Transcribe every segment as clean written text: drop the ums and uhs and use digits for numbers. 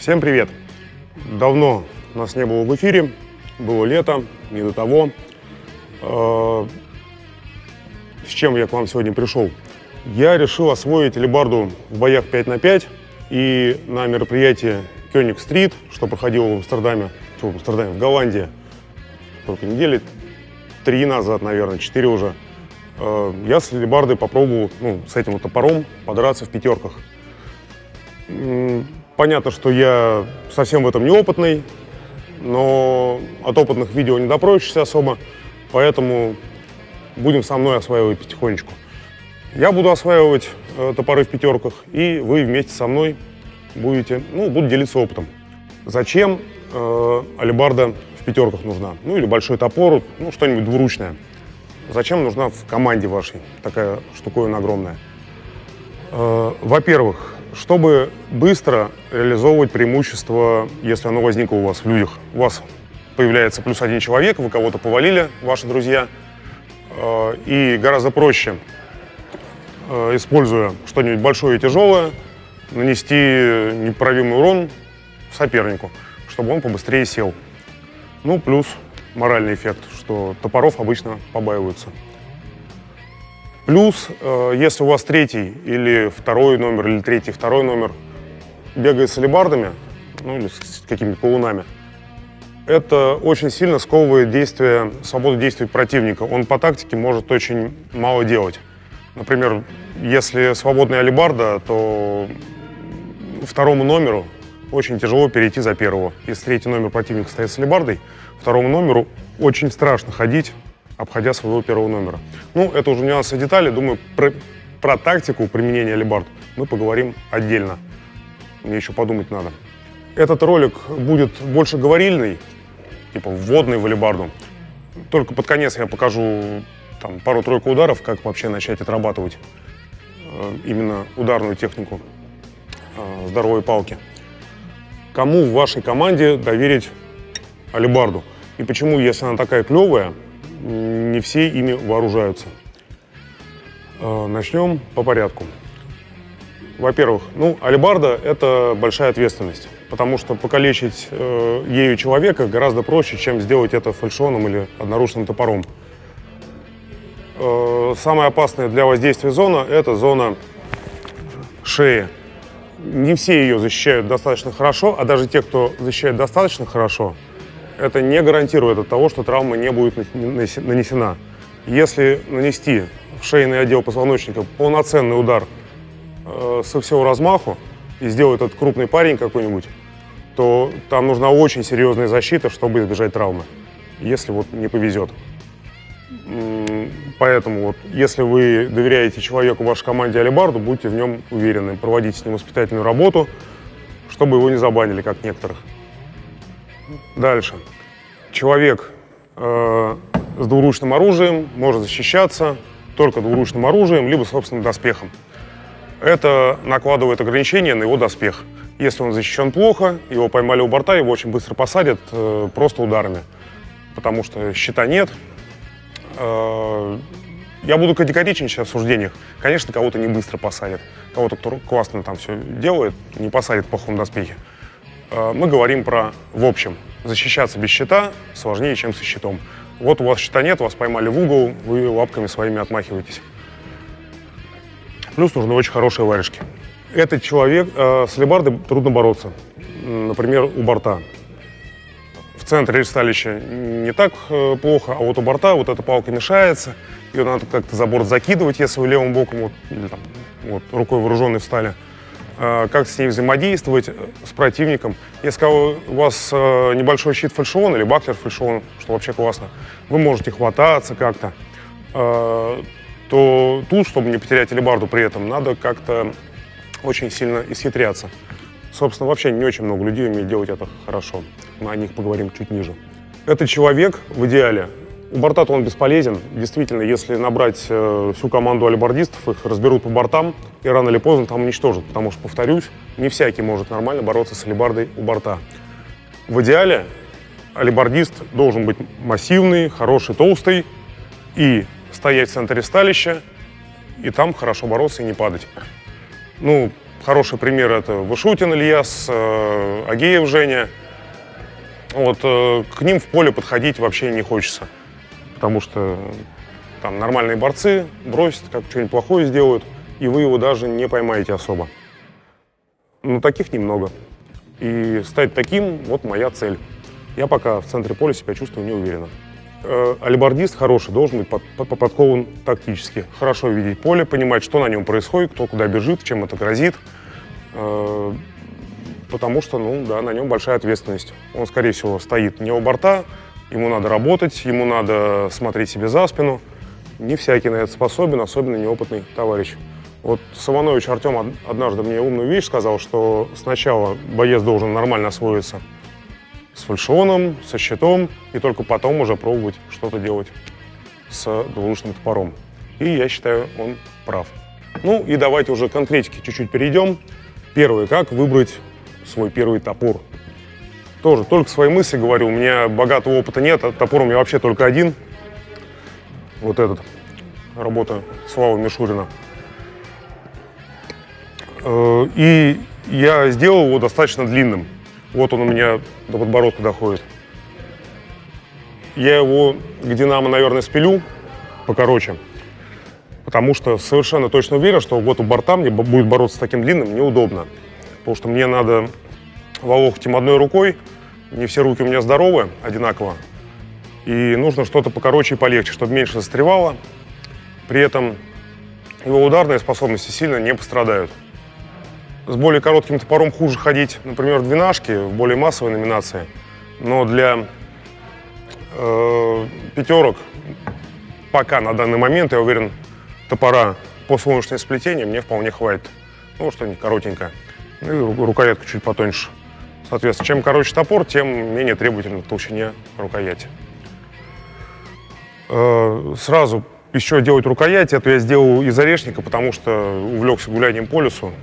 Всем привет! Давно нас не было в эфире, было лето, не до того. С чем я к вам сегодня пришел? Я решил освоить алебарду в боях 5 на 5 и на мероприятии Кёнигстрит, что проходило в Амстердаме, в Голландии, только недели 3 назад, наверное, 4 уже. Я с алебардой попробовал, с этим вот топором подраться в пятерках. Понятно, что я совсем в этом неопытный, но от опытных видео не допросишься особо, поэтому будем со мной осваивать потихонечку. Я буду осваивать топоры в пятерках, и вы вместе со мной будете, буду делиться опытом. Зачем алебарда в пятерках нужна? Или большой топор, что-нибудь двуручное. Зачем нужна в команде вашей такая штуковина огромная? Во-первых, чтобы быстро реализовывать преимущество, если оно возникло у вас в людях. У вас появляется +1 человек, вы кого-то повалили, ваши друзья, и гораздо проще, используя что-нибудь большое и тяжелое, нанести непоправимый урон сопернику, чтобы он побыстрее сел. Плюс моральный эффект, что топоров обычно побаиваются. Плюс, если у вас третий или второй номер, или третий, второй номер бегает с алебардами, или с какими-то колунами, это очень сильно сковывает свободу действий противника. Он по тактике может очень мало делать. Например, если свободная алебарда, то второму номеру очень тяжело перейти за первого. Если третий номер противника стоит с алебардой, второму номеру очень страшно ходить, обходя своего первого номера. Это уже нюансы и детали. Думаю, про тактику применения алебард мы поговорим отдельно. Мне еще подумать надо. Этот ролик будет больше говорильный, типа вводный в алебарду. Только под конец я покажу пару-тройку ударов, как вообще начать отрабатывать именно ударную технику здоровой палки. Кому в вашей команде доверить алебарду? И почему, если она такая клевая, не все ими вооружаются? Начнем по порядку. Во-первых, алебарда — это большая ответственность, потому что покалечить ею человека гораздо проще, чем сделать это фальшионом или одноручным топором. Самая опасная для воздействия зона — это зона шеи. Не все ее защищают достаточно хорошо, а даже те, кто защищает достаточно хорошо, это не гарантирует от того, что травма не будет нанесена. Если нанести в шейный отдел позвоночника полноценный удар со всего размаху и сделать этот крупный парень какой-нибудь, то там нужна очень серьезная защита, чтобы избежать травмы, если не повезет. Поэтому если вы доверяете человеку в вашей команде алебарду, будьте в нем уверены, проводите с ним воспитательную работу, чтобы его не забанили, как некоторых. Дальше. Человек с двуручным оружием может защищаться только двуручным оружием, либо собственным доспехом. Это накладывает ограничения на его доспех. Если он защищен плохо, его поймали у борта, его очень быстро посадят просто ударами, потому что щита нет. Я буду категоричен сейчас в суждениях. Конечно, кого-то не быстро посадят. Кого-то, кто классно там все делает, не посадят в плохом доспехе. Мы говорим в общем. Защищаться без щита сложнее, чем со щитом. У вас щита нет, вас поймали в угол, вы лапками своими отмахиваетесь. Плюс нужны очень хорошие варежки. Этот человек с алебардой трудно бороться. Например, у борта. В центре рельсталища не так плохо, а у борта эта палка мешается, ее надо как-то за борт закидывать, если вы левым боком или рукой вооруженной встали. Как с ней взаимодействовать с противником. Если у вас небольшой щит фальшион или баклер фальшион, что вообще классно, вы можете хвататься как-то, то тут, чтобы не потерять алебарду при этом, надо как-то очень сильно исхитряться. Собственно, вообще не очень много людей умеет делать это хорошо. Мы о них поговорим чуть ниже. Этот человек в идеале, у борта-то он бесполезен. Действительно, если набрать всю команду алебардистов, их разберут по бортам и рано или поздно там уничтожат. Потому что, повторюсь, не всякий может нормально бороться с алебардой у борта. В идеале алебардист должен быть массивный, хороший, толстый и стоять в центре ресталища, и там хорошо бороться и не падать. Хороший пример — это Вышутин Ильяс, Агеев Женя. Вот, к ним в поле подходить вообще не хочется, потому что там нормальные борцы бросят, как что-нибудь плохое сделают, и вы его даже не поймаете особо. Но таких немного. И стать таким — вот моя цель. Я пока в центре поля себя чувствую неуверенно. Алибардист хороший должен быть подкован тактически. Хорошо видеть поле, понимать, что на нем происходит, кто куда бежит, чем это грозит. Потому что, ну да, на нем большая ответственность. Он, скорее всего, стоит не у борта, ему надо работать, ему надо смотреть себе за спину. Не всякий на это способен, особенно неопытный товарищ. Вот Саванович Артем однажды мне умную вещь сказал, что сначала боец должен нормально освоиться с фальшионом, со щитом, и только потом уже пробовать что-то делать с двуручным топором. И я считаю, он прав. Ну и давайте уже к конкретике чуть-чуть перейдем. Первое, как выбрать свой первый топор. Тоже только свои мысли говорю, у меня богатого опыта нет, а топор у меня вообще только один. Вот этот, работа Славы Мишурина. И я сделал его достаточно длинным. Вот он у меня до подбородка доходит. Я его к Динамо, наверное, спилю покороче, потому что совершенно точно уверен, что вот у борта мне будет бороться с таким длинным неудобно. Потому что мне надо волокать им одной рукой, не все руки у меня здоровы одинаково, и нужно что-то покороче и полегче, чтобы меньше застревало. При этом его ударные способности сильно не пострадают. С более коротким топором хуже ходить, например, в двенашке, в более массовой номинации. Но для пятерок пока на данный момент, я уверен, топора по солнечное сплетение мне вполне хватит. Ну, что-нибудь коротенькое. Ну и рукоятка чуть потоньше. Соответственно, чем короче топор, тем менее требовательно к толщине рукояти. Сразу еще делать рукоять, это я сделал из орешника, потому что увлекся гулянием по лесу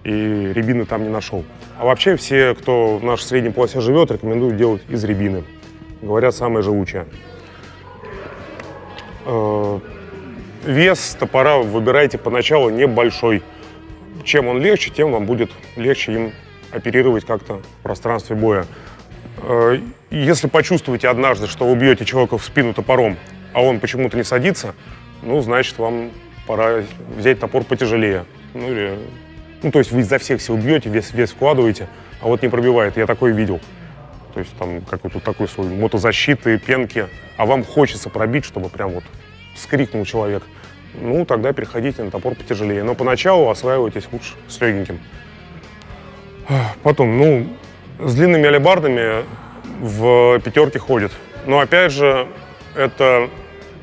и рябины там не нашел. А вообще все, кто в нашей средней полосе живет, рекомендуют делать из рябины. Говорят, самая живучая. Вес топора выбирайте поначалу небольшой. Чем он легче, тем вам будет легче им оперировать как-то в пространстве боя. Если почувствуете однажды, что вы бьете человека в спину топором, а он почему-то не садится, ну, значит, вам пора взять топор потяжелее. То есть вы изо всех сил бьете, вес вкладываете, а вот не пробивает. Я такое видел. То есть там какой-то такой свой мотозащиты, пенки, а вам хочется пробить, чтобы прям вот вскрикнул человек. Ну, тогда переходите на топор потяжелее. Но поначалу осваивайтесь лучше с легеньким. Потом, с длинными алебардами в пятерке ходят. Но опять же, это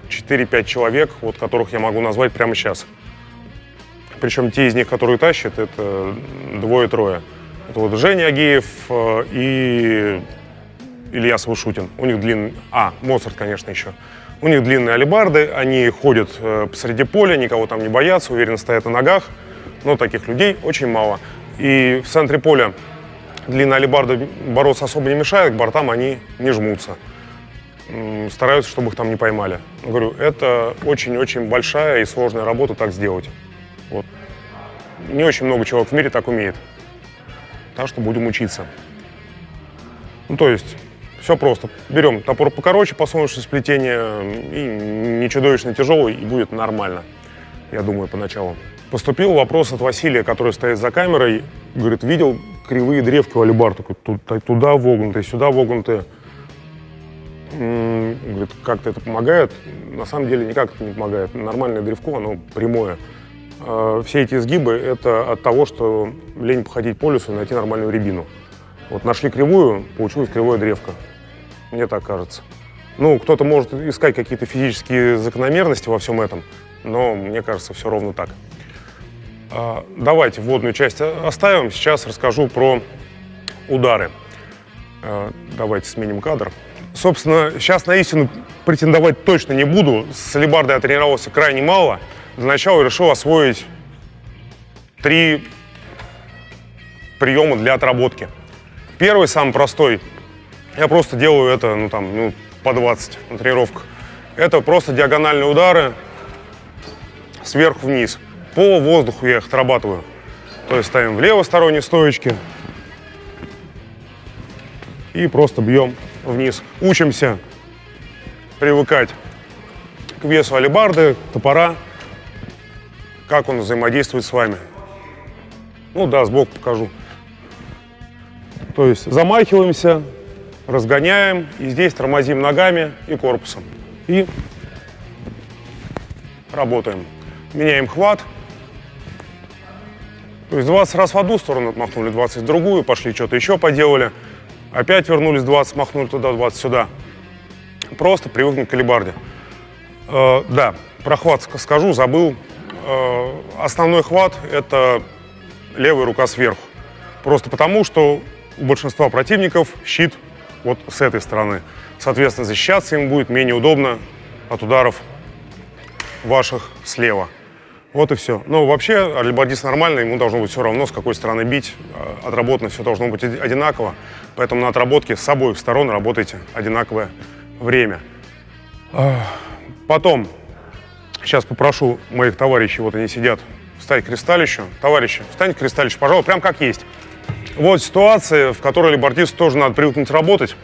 4-5 человек, вот которых я могу назвать прямо сейчас. Причем те из них, которые тащат, это 2-3. Это вот Женя Агеев и Ильяс Вышутин. У них длинные... Моцарт, конечно, еще. У них длинные алебарды, они ходят посреди поля, никого там не боятся, уверенно стоят на ногах. Но таких людей очень мало. И в центре поля длинные алебарды бороться особо не мешают, к бортам они не жмутся. Стараются, чтобы их там не поймали. Говорю, это очень-очень большая и сложная работа так сделать. Вот. Не очень много человек в мире так умеет. Так что будем учиться. То есть, все просто. Берем топор покороче, по солнечному сплетению, и не чудовищно тяжелый, и будет нормально, я думаю, поначалу. Поступил вопрос от Василия, который стоит за камерой. Говорит, видел кривые древки у алебард, туда вогнутые, сюда вогнутые. Говорит, как-то это помогает? На самом деле никак это не помогает. Нормальное древко, оно прямое. Все эти изгибы — это от того, что лень походить по лесу и найти нормальную рябину. Вот нашли кривую, получилась кривая древка. Мне так кажется. Кто-то может искать какие-то физические закономерности во всем этом, но мне кажется, все ровно так. Давайте вводную часть оставим. Сейчас расскажу про удары. Давайте сменим кадр. Собственно, сейчас на истину претендовать точно не буду. С алебардой я тренировался крайне мало. Для начала решил освоить 3 приема для отработки. Первый, самый простой, я просто делаю это по 20 на тренировках. Это просто диагональные удары сверху вниз. По воздуху я их отрабатываю. То есть ставим в левосторонней стоечке и просто бьем вниз. Учимся привыкать к весу алебарды, топора, как он взаимодействует с вами. Ну да, сбоку покажу. То есть замахиваемся, разгоняем, и здесь тормозим ногами и корпусом. И работаем. Меняем хват. То есть 20 раз в одну сторону отмахнули, 20 в другую, пошли что-то еще поделали. Опять вернулись 20, махнули туда, 20 сюда. Просто привыкнуть к алебарде. Да, про хват скажу, забыл. Основной хват – это левая рука сверху. Просто потому, что у большинства противников щит вот с этой стороны. Соответственно, защищаться им будет менее удобно от ударов ваших слева. Вот и все. Но вообще алебардист нормальный, ему должно быть все равно, с какой стороны бить. Отработано все должно быть одинаково. Поэтому на отработке с обоих сторон работайте одинаковое время. Потом, сейчас попрошу моих товарищей, вот они сидят, встать к кристаллищу. Товарищи, встаньте к кристаллищу, пожалуйста, прям как есть. Вот ситуация, в которой алебардисту тоже надо привыкнуть работать.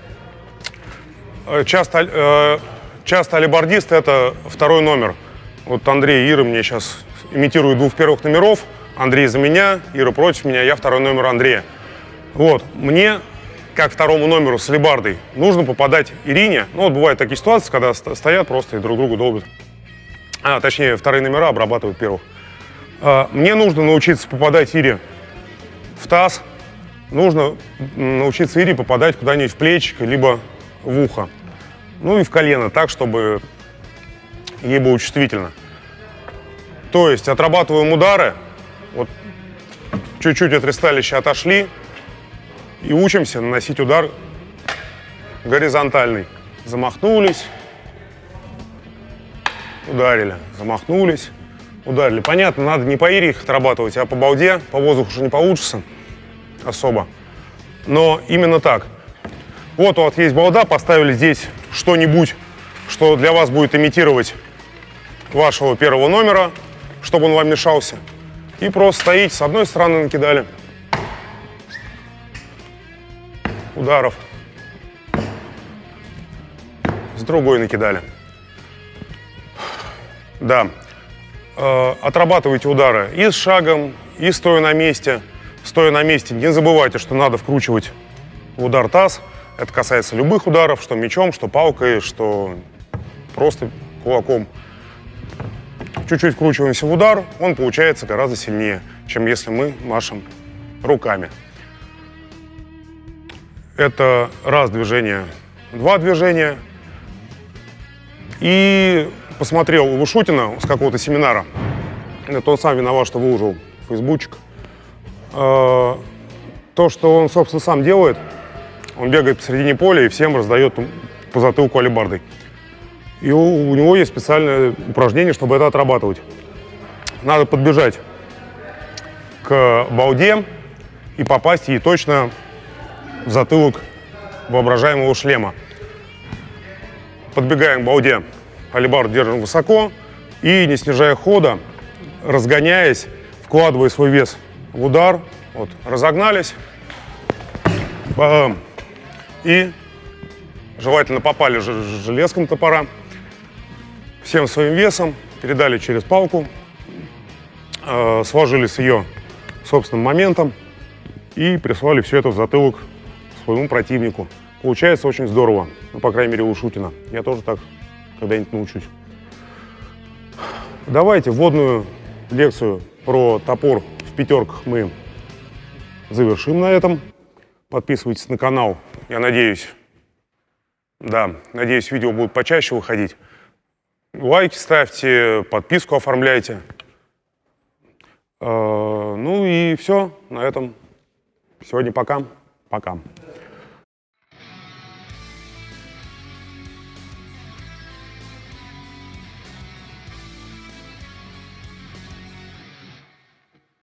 Часто алебардист – это второй номер. Вот Андрей и Ира мне сейчас имитируют двух первых номеров. Андрей за меня, Ира против меня, я второй номер Андрея. Вот, мне, как второму номеру с алебардой, нужно попадать Ирине. Ну, вот бывают такие ситуации, когда стоят просто и друг другу долбят. Точнее, вторые номера обрабатывают первых. Мне нужно научиться попадать Ире в таз. Нужно научиться Ире попадать куда-нибудь в плечико, либо в ухо. Ну и в колено, так, чтобы ей было чувствительно. То есть отрабатываем удары, вот чуть-чуть от ристалища отошли и учимся наносить удар горизонтальный. Замахнулись, ударили, замахнулись, ударили. Понятно, надо не по Ире их отрабатывать, а по балде, по воздуху уже не получится особо. Но именно так. Вот у вас есть балда, поставили здесь что-нибудь, что для вас будет имитировать вашего первого номера, чтобы он вам мешался. И просто стоите, с одной стороны накидали ударов, с другой накидали. Да. Отрабатывайте удары и с шагом, и стоя на месте. Стоя на месте, не забывайте, что надо вкручивать в удар таз. Это касается любых ударов, что мечом, что палкой, что просто кулаком. Чуть-чуть вкручиваемся в удар, он получается гораздо сильнее, чем если мы машем руками. Это раз движение, два движения. И посмотрел у Вышутина с какого-то семинара, это он сам виноват, что выложил в фейсбучик, то, что он, собственно, сам делает. Он бегает посередине поля и всем раздает по затылку алебардой. И у него есть специальное упражнение, чтобы это отрабатывать. Надо подбежать к балде и попасть ей точно в затылок воображаемого шлема. Подбегаем к балде, алебарду держим высоко и, не снижая хода, разгоняясь, вкладывая свой вес в удар, вот, разогнались, бам, и желательно попали железком топора, всем своим весом, передали через палку, сложили с ее собственным моментом и прислали все это в затылок своему противнику. Получается очень здорово, ну, по крайней мере, у Шутина. Я тоже так когда-нибудь научусь. Давайте вводную лекцию про топор в пятерках мы завершим на этом. Подписывайтесь на канал. Я надеюсь, надеюсь, видео будут почаще выходить. Лайки ставьте, подписку оформляйте. Ну и все. На этом сегодня пока. Пока.